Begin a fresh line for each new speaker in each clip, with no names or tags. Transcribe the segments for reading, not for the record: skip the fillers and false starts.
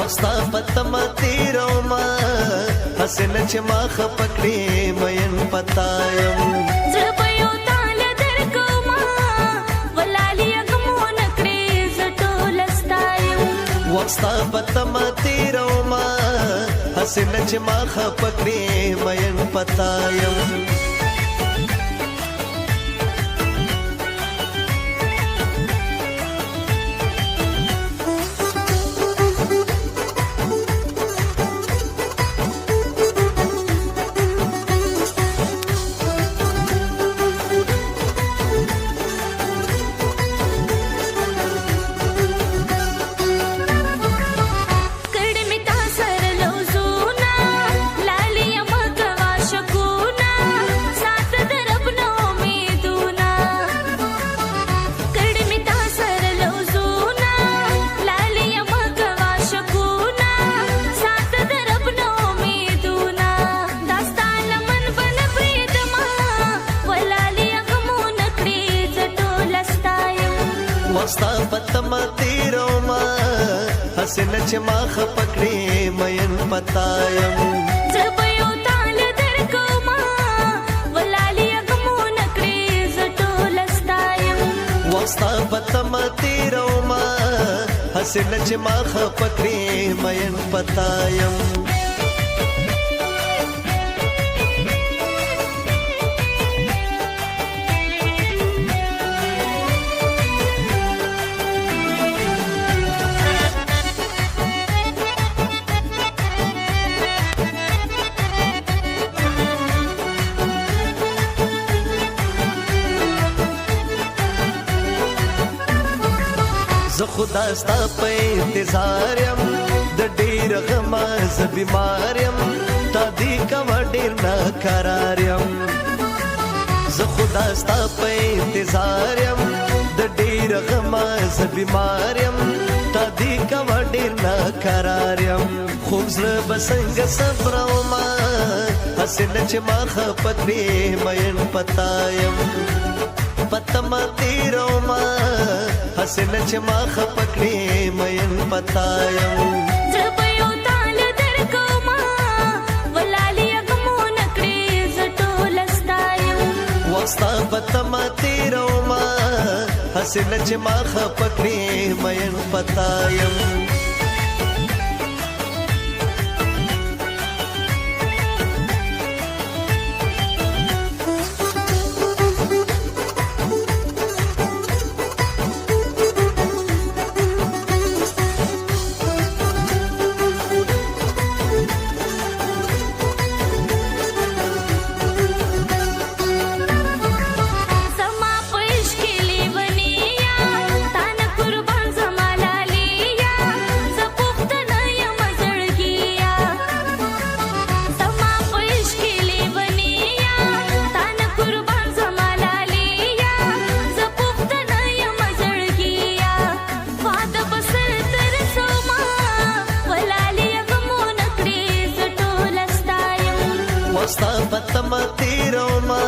وستا پتما تیرو ما حسن چې ما خپکړې مین پتایم
زړه په یو تال درکوما ولالي غمو نکړې زه ټوله ستایم
وستا پتما تیرو ما حسن چې ما خپکړې مین پتایم وستا پتما تیرو ما حسن چې ما خپکړې مین پتایم
زړه په یو تال درکوما ولالي غمو نکړې زه ټوله ستایم
وستا پتما تیرو ما حسن چې ما خپکړې مین پتایم زه خدا ستا په انتظار یم د ډېر غمه زه بیمار یم تا دې کوه ډېر ناقرار یم زه خدا ستا په انتظار یم د ډېر غمه زه بیمار یم تا دې کوه ډېر ناقرار یم خوب زړه به څنګه صبرومه هسې نه چې ما خفه کړې مین پتایم پتما تیرو ما حسن چې ما خپکړې مین پتایم
زړه په یو تال درکوما ولالي غمو نکړې زه ټوله ستایم
وستا پتما تیرو ما حسن چې ما خپکړې مین پتایم وستا پتما تیرو ما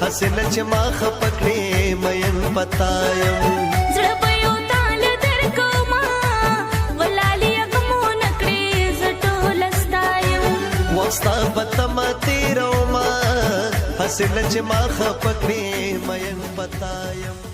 حسن چې ما خپکړې مین پتایم
زړه په یو تال درکوما ولالي غمو نکړې زه ټوله ستایم
وستا پتما تیرو ما حسن چې ما خپکړې مین پتایم